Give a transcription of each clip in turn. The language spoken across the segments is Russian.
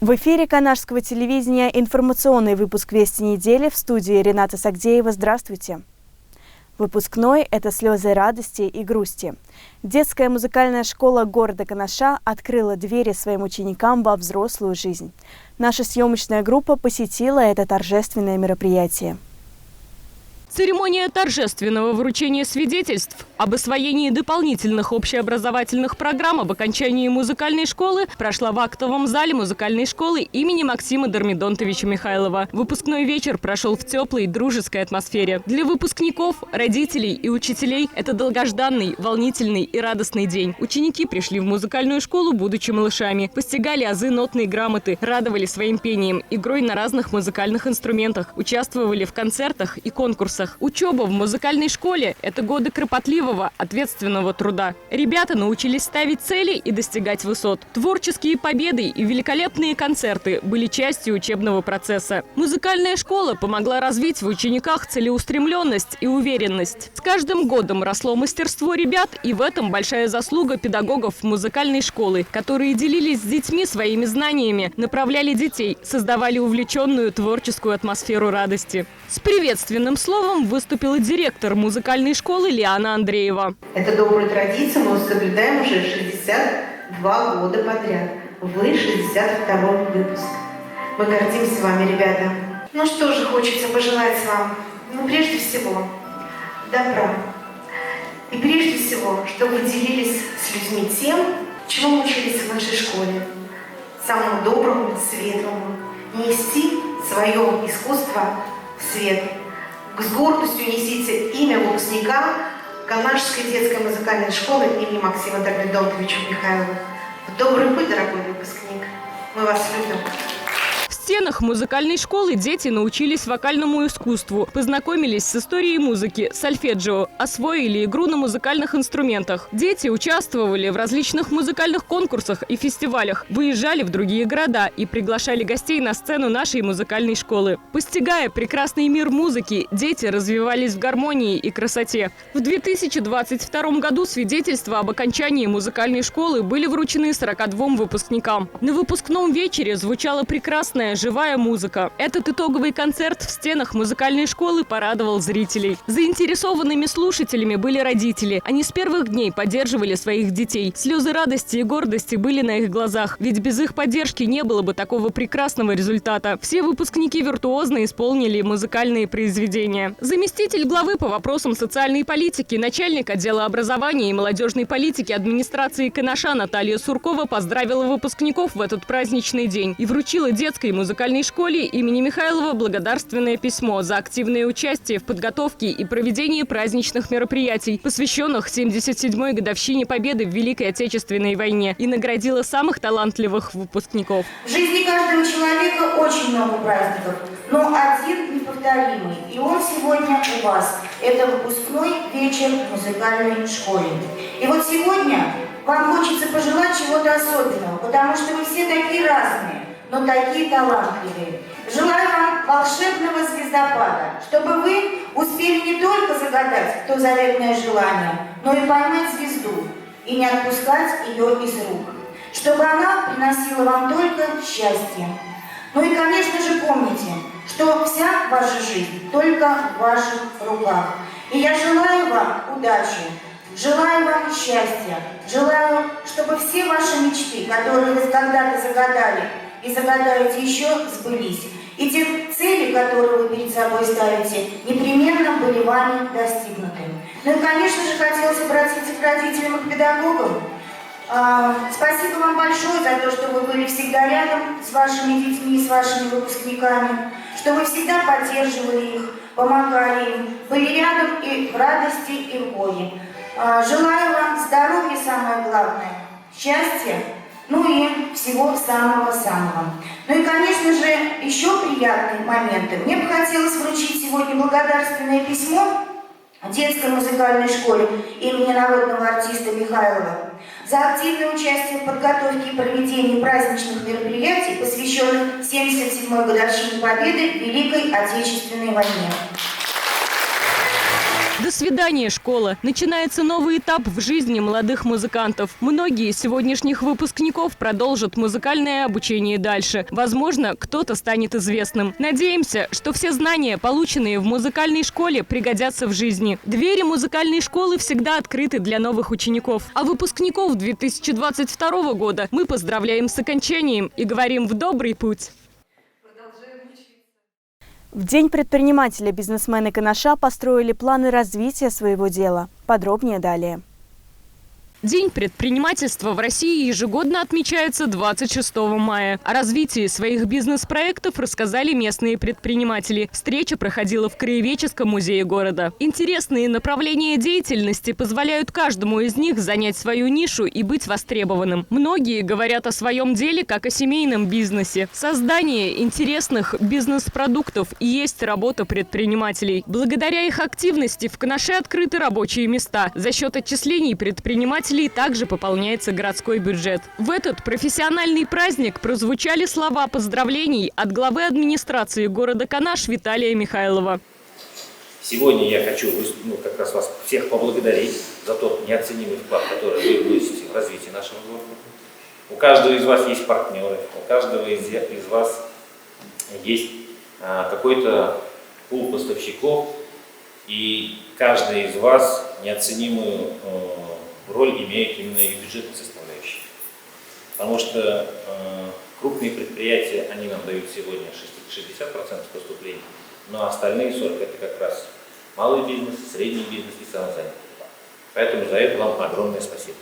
В эфире Канашского телевидения информационный выпуск «Вести недели», в студии Рената Сагдеева. Здравствуйте. Выпускной – это слезы радости и грусти. Детская музыкальная школа города Канаша открыла двери своим ученикам во взрослую жизнь. Наша съемочная группа посетила это торжественное мероприятие. Церемония торжественного вручения свидетельств об освоении дополнительных общеобразовательных программ об окончании музыкальной школы прошла в актовом зале музыкальной школы имени Максима Дормидонтовича Михайлова. Выпускной вечер прошел в теплой, дружеской атмосфере. Для выпускников, родителей и учителей это долгожданный, волнительный и радостный день. Ученики пришли в музыкальную школу, будучи малышами, постигали азы нотной грамоты, радовали своим пением, игрой на разных музыкальных инструментах, участвовали в концертах и конкурсах. Учеба в музыкальной школе – это годы кропотливого, ответственного труда. Ребята научились ставить цели и достигать высот. Творческие победы и великолепные концерты были частью учебного процесса. Музыкальная школа помогла развить в учениках целеустремленность и уверенность. С каждым годом росло мастерство ребят, и в этом большая заслуга педагогов музыкальной школы, которые делились с детьми своими знаниями, направляли детей, создавали увлеченную творческую атмосферу радости. С приветственным словом выступила директор музыкальной школы Лиана Андреева. Это добрую традицию мы соблюдаем уже 62 года подряд. Вы 62-й выпуск. Мы гордимся вами, ребята. Ну что же хочется пожелать вам? Прежде всего, добра. И прежде всего, чтобы вы делились с людьми тем, чему мы учились в нашей школе. Самому доброму, светлому. Нести свое искусство в свет. С гордостью несите имя выпускника Канашской детской музыкальной школы имени Максима Дормидонтовича Михайлова. В добрый путь, дорогой выпускник. Мы вас любим. В стенах музыкальной школы дети научились вокальному искусству, познакомились с историей музыки, сольфеджио, освоили игру на музыкальных инструментах. Дети участвовали в различных музыкальных конкурсах и фестивалях, выезжали в другие города и приглашали гостей на сцену нашей музыкальной школы. Постигая прекрасный мир музыки, дети развивались в гармонии и красоте. В 2022 году свидетельства об окончании музыкальной школы были вручены 42 выпускникам. На выпускном вечере звучала прекрасная живая музыка. Этот итоговый концерт в стенах музыкальной школы порадовал зрителей. Заинтересованными слушателями были родители. Они с первых дней поддерживали своих детей. Слезы радости и гордости были на их глазах, ведь без их поддержки не было бы такого прекрасного результата. Все выпускники виртуозно исполнили музыкальные произведения. Заместитель главы по вопросам социальной политики, начальник отдела образования и молодежной политики администрации Канаша Наталья Суркова поздравила выпускников в этот праздничный день и вручила детской музыкальной школе имени Михайлова благодарственное письмо за активное участие в подготовке и проведении праздничных мероприятий, посвященных 77-й годовщине Победы в Великой Отечественной войне, и наградила самых талантливых выпускников. В жизни каждого человека очень много праздников, но один неповторимый, и он сегодня у вас. Это выпускной вечер в музыкальной школе. И вот сегодня вам хочется пожелать чего-то особенного, потому что вы все такие разные, но такие талантливые. Желаю вам волшебного звездопада, чтобы вы успели не только загадать то заветное желание, но и поймать звезду и не отпускать ее из рук. Чтобы она приносила вам только счастье. Ну и, конечно же, помните, что вся ваша жизнь только в ваших руках. И я желаю вам удачи, желаю вам счастья, желаю, чтобы все ваши мечты, которые вы когда-то загадали, и загадаете еще, сбылись. И те цели, которые вы перед собой ставите, непременно были вами достигнуты. Ну и, конечно же, хотелось обратиться к родителям и к педагогам. Спасибо вам большое за то, что вы были всегда рядом с вашими детьми, с вашими выпускниками, что вы всегда поддерживали их, помогали им, были рядом и в радости, и в горе. Желаю вам здоровья, самое главное, счастья, ну и всего самого-самого. Ну и, конечно же, еще приятные моменты. Мне бы хотелось вручить сегодня благодарственное письмо детской музыкальной школе имени народного артиста Михайлова за активное участие в подготовке и проведении праздничных мероприятий, посвященных 77-й годовщине Победы в Великой Отечественной войне. До свидания, школа. Начинается новый этап в жизни молодых музыкантов. Многие из сегодняшних выпускников продолжат музыкальное обучение дальше. Возможно, кто-то станет известным. Надеемся, что все знания, полученные в музыкальной школе, пригодятся в жизни. Двери музыкальной школы всегда открыты для новых учеников. А выпускников 2022 года мы поздравляем с окончанием и говорим в добрый путь. В День предпринимателя бизнесмены Канаша построили планы развития своего дела. Подробнее далее. День предпринимательства в России ежегодно отмечается 26 мая. О развитии своих бизнес-проектов рассказали местные предприниматели. Встреча проходила в Краеведческом музее города. Интересные направления деятельности позволяют каждому из них занять свою нишу и быть востребованным. Многие говорят о своем деле как о семейном бизнесе. Создание интересных бизнес-продуктов и есть работа предпринимателей. Благодаря их активности в Канаше открыты рабочие места. За счет отчислений предпринимателей также пополняется городской бюджет. В этот профессиональный праздник прозвучали слова поздравлений от главы администрации города Канаш Виталия Михайлова. Сегодня я хочу как раз вас всех поблагодарить за тот неоценимый вклад, который вы вносите в развитие нашего города. У каждого из вас есть партнеры, у каждого из вас есть какой-то пул поставщиков, и каждый из вас неоценимую роль имеет именно и бюджетная составляющая. Потому что крупные предприятия, они нам дают сегодня 60% поступлений, но остальные 40% это как раз малый бизнес, средний бизнес и самозанятые. Поэтому за это вам огромное спасибо.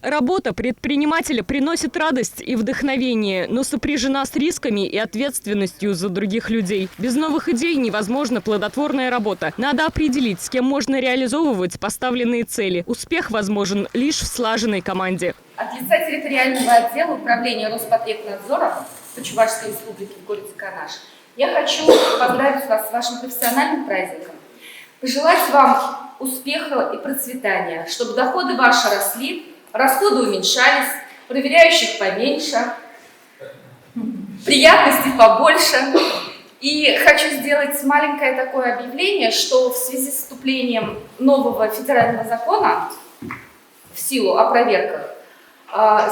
Работа предпринимателя приносит радость и вдохновение, но сопряжена с рисками и ответственностью за других людей. Без новых идей невозможна плодотворная работа. Надо определить, с кем можно реализовывать поставленные цели. Успех возможен лишь в слаженной команде. От лица территориального отдела управления Роспотребнадзора по Чувашской республике в городе Канаш я хочу поздравить вас с вашим профессиональным праздником. Пожелать вам успеха и процветания, чтобы доходы ваши росли, расходы уменьшались, проверяющих поменьше, приятностей побольше. И хочу сделать маленькое такое объявление, что в связи с вступлением нового федерального закона в силу о проверках,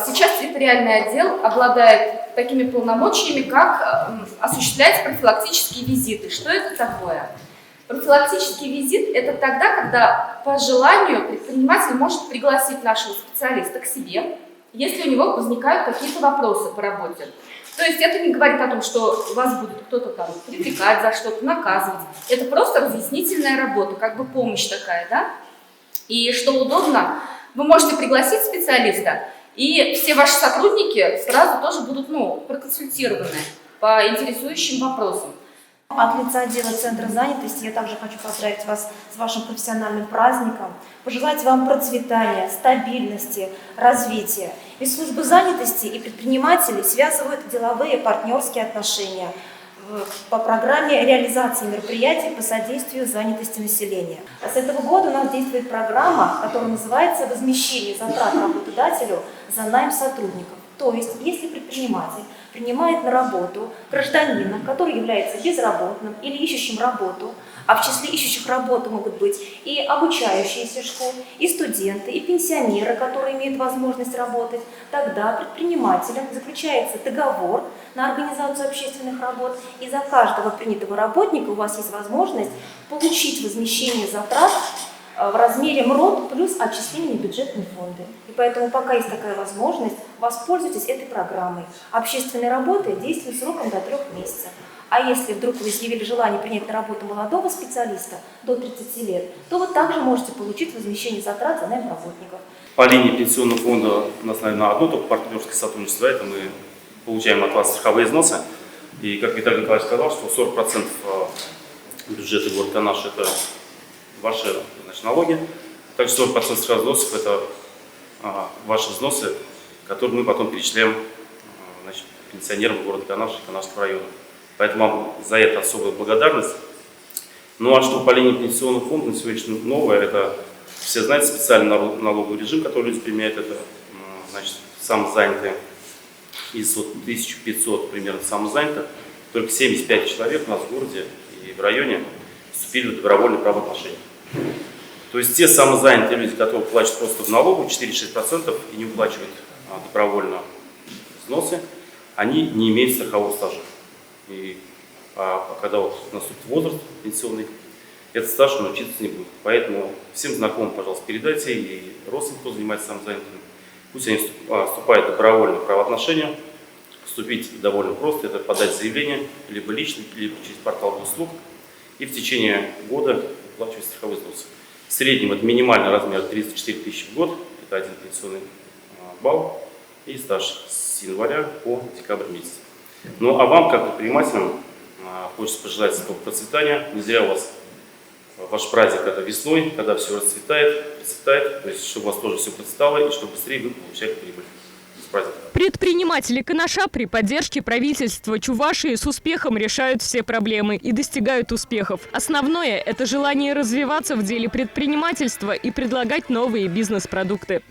сейчас территориальный отдел обладает такими полномочиями, как осуществлять профилактические визиты. Что это такое? Профилактический визит – это тогда, когда по желанию предприниматель может пригласить нашего специалиста к себе, если у него возникают какие-то вопросы по работе. То есть это не говорит о том, что вас будет кто-то там привлекать за что-то, наказывать. Это просто разъяснительная работа, как бы помощь такая, да? И что удобно, вы можете пригласить специалиста, и все ваши сотрудники сразу тоже будут проконсультированы по интересующим вопросам. От лица отдела Центра занятости я также хочу поздравить вас с вашим профессиональным праздником, пожелать вам процветания, стабильности, развития. Ведь службы занятости и предприниматели связывают деловые партнерские отношения по программе реализации мероприятий по содействию занятости населения. С этого года у нас действует программа, которая называется «Возмещение затрат работодателю за найм сотрудников». То есть, если предприниматель принимает на работу гражданина, который является безработным или ищущим работу, а в числе ищущих работу могут быть и обучающиеся школ, и студенты, и пенсионеры, которые имеют возможность работать, тогда предпринимателем заключается договор на организацию общественных работ, и за каждого принятого работника у вас есть возможность получить возмещение затрат в размере МРОТ плюс отчисления в бюджетные фонды. И поэтому, пока есть такая возможность, воспользуйтесь этой программой. Общественные работы действуют сроком до 3 месяцев. А если вдруг вы изъявили желание принять на работу молодого специалиста до 30 лет, то вы также можете получить возмещение затрат за найм работников. По линии пенсионного фонда у нас, наверное, одно только партнерское сотрудничество. Это мы получаем от вас страховые взносы. И, как Виталий Николаевич сказал, что 40% бюджета города Канаш – это ваши налоги. Также 40% страховых взносов – это ваши взносы, которые мы потом перечисляем пенсионерам города Канаш и Канашского района. Поэтому вам за это особая благодарность. Ну а что по линии пенсионного фонда на сегодняшний день новое, это все знаете специальный налоговый режим, который люди применяют, это самозанятые. Из 1500 примерно самозанятых, только 75 человек у нас в городе и в районе вступили в добровольные правоотношения. То есть те самозанятые люди, которые платят просто в налогу 4-6% и не уплачивают добровольно взносы, они не имеют страхового стажа. И когда вот наступит возраст пенсионный, этот стаж он учиться не будет. Поэтому всем знакомым, пожалуйста, передайте, и родственникам, кто занимается самозанятыми, пусть они вступают в добровольные правоотношения. Вступить довольно просто, это подать заявление, либо лично, либо через портал госуслуг, и в течение года уплачивать страховые взносы. В среднем это минимальный размер 34 тысячи в год, это один пенсионный балл, и стаж с января по декабрь месяц. Ну а вам, как предпринимателям, хочется пожелать только процветания. Не зря у вас ваш праздник это весной, когда все расцветает, процветает, то есть чтобы у вас тоже все процветало и чтобы быстрее вы получали прибыль. Предприниматели Канаша при поддержке правительства Чувашии с успехом решают все проблемы и достигают успехов. Основное – это желание развиваться в деле предпринимательства и предлагать новые бизнес-продукты.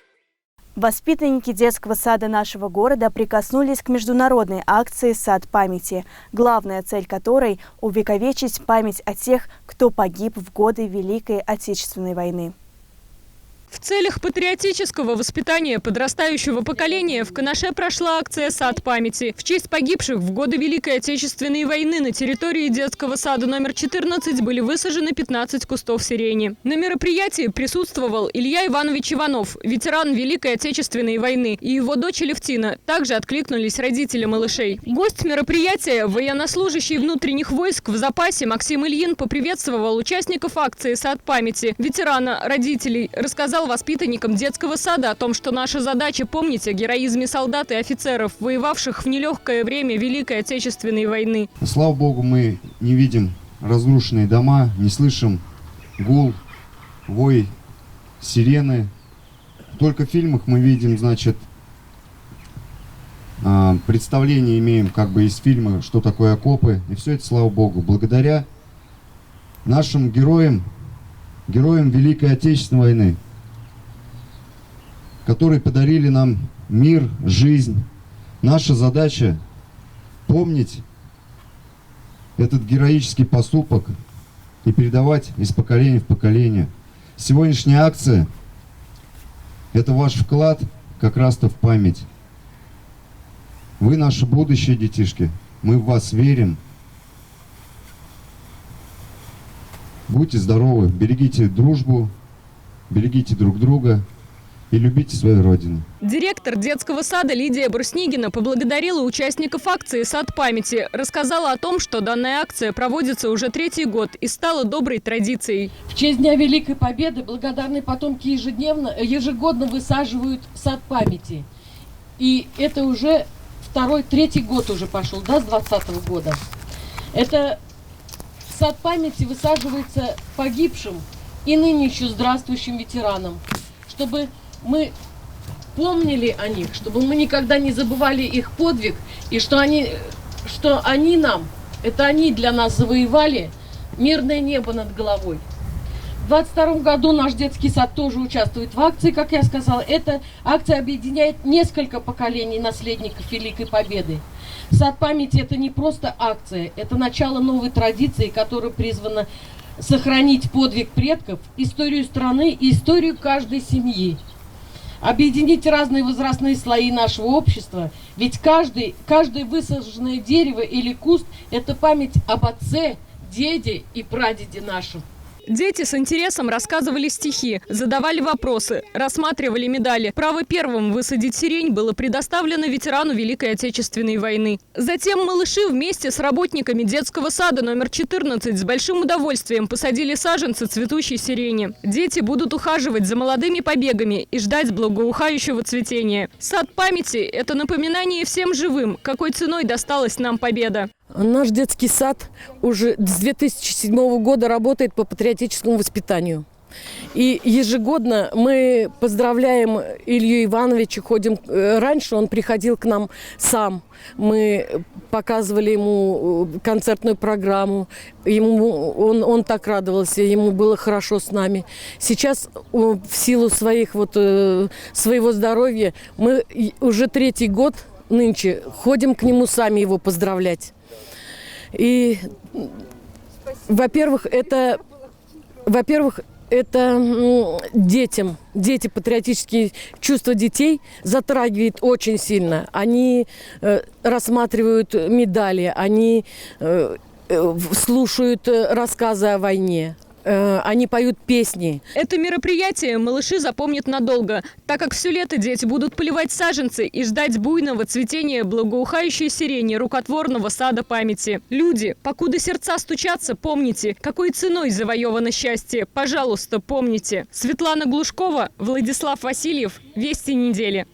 Воспитанники детского сада нашего города прикоснулись к международной акции «Сад памяти», главная цель которой – увековечить память о тех, кто погиб в годы Великой Отечественной войны. В целях патриотического воспитания подрастающего поколения в Канаше прошла акция «Сад памяти». В честь погибших в годы Великой Отечественной войны на территории детского сада номер 14 были высажены 15 кустов сирени. На мероприятии присутствовал Илья Иванович Иванов, ветеран Великой Отечественной войны, и его дочь Алевтина. Также откликнулись родители малышей. Гость мероприятия, военнослужащий внутренних войск в запасе Максим Ильин, поприветствовал участников акции «Сад памяти», ветерана, родителей, рассказал воспитанникам детского сада о том, что наша задача помнить о героизме солдат и офицеров, воевавших в нелегкое время Великой Отечественной войны. Слава Богу, мы не видим разрушенные дома, не слышим гул, вой, сирены. Только в фильмах мы видим, значит, представление имеем как бы из фильма, что такое окопы. И все это, слава Богу, благодаря нашим героям Великой Отечественной войны, которые подарили нам мир, жизнь. Наша задача помнить этот героический поступок и передавать из поколения в поколение. Сегодняшняя акция – это ваш вклад как раз-то в память. Вы наше будущее, детишки. Мы в вас верим. Будьте здоровы, берегите дружбу, берегите друг друга и любите свою родину. Директор детского сада Лидия Бруснигина поблагодарила участников акции «Сад памяти». Рассказала о том, что данная акция проводится уже 3-й год и стала доброй традицией. В честь Дня Великой Победы благодарные потомки ежегодно высаживают сад памяти. И это уже 2-3 год уже пошел, да, с 2020 года. Это сад памяти высаживается погибшим и ныне еще здравствующим ветеранам, чтобы мы помнили о них, чтобы мы никогда не забывали их подвиг, и что они нам, это они для нас завоевали мирное небо над головой. В 2022 году наш детский сад тоже участвует в акции, как я сказала. Эта акция объединяет несколько поколений наследников Великой Победы. Сад памяти – это не просто акция, это начало новой традиции, которая призвана сохранить подвиг предков, историю страны и историю каждой семьи. Объединить разные возрастные слои нашего общества, ведь каждое высаженное дерево или куст – это память об отце, деде и прадеде нашем. Дети с интересом рассказывали стихи, задавали вопросы, рассматривали медали. Право первым высадить сирень было предоставлено ветерану Великой Отечественной войны. Затем малыши вместе с работниками детского сада номер 14 с большим удовольствием посадили саженцы цветущей сирени. Дети будут ухаживать за молодыми побегами и ждать благоухающего цветения. Сад памяти – это напоминание всем живым, какой ценой досталась нам победа. Наш детский сад уже с 2007 года работает по патриотическому воспитанию. И ежегодно мы поздравляем Илью Ивановича, ходим. Раньше он приходил к нам сам. Мы показывали ему концертную программу. Он так радовался, ему было хорошо с нами. Сейчас в силу своего здоровья мы уже 3-й год нынче ходим к нему сами его поздравлять. И, во-первых, это детям. Дети, патриотические чувства детей затрагивает очень сильно. Они рассматривают медали, они слушают рассказы о войне. Они поют песни. Это мероприятие малыши запомнят надолго, так как все лето дети будут поливать саженцы и ждать буйного цветения благоухающей сирени рукотворного сада памяти. Люди, покуда сердца стучатся, помните, какой ценой завоевано счастье. Пожалуйста, помните. Светлана Глушкова, Владислав Васильев. Вести недели.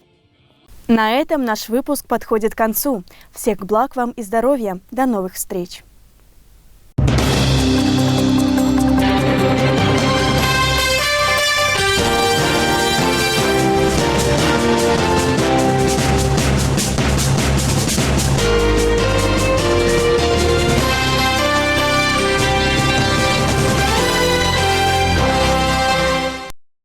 На этом наш выпуск подходит к концу. Всех благ вам и здоровья. До новых встреч.